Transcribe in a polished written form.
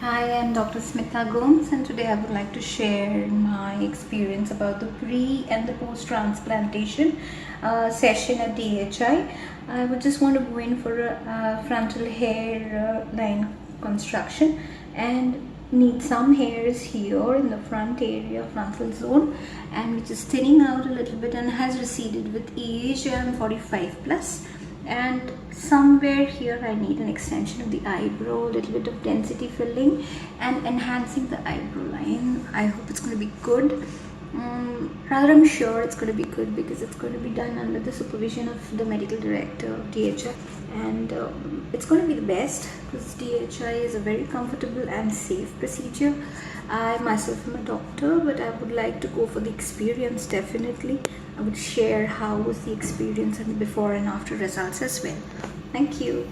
Hi, I'm Dr. Smita Gomes, and today I would like to share my experience about the pre and the post transplantation session at DHI. I would just want to go in for a frontal hair line construction and need some hairs here in the front area, frontal zone, and which is thinning out a little bit and has receded with age. I'm 45 plus. And somewhere here I need an extension of the eyebrow, a little bit of density filling and enhancing the eyebrow line. I hope it's going to be good. Rather, I'm sure it's going to be good because it's going to be done under the supervision of the medical director of DHI, and it's going to be the best because DHI is a very comfortable and safe procedure. I myself am a doctor, but I would like to go for the experience. Definitely I would share how was the experience and the before and after results as well. Thank you.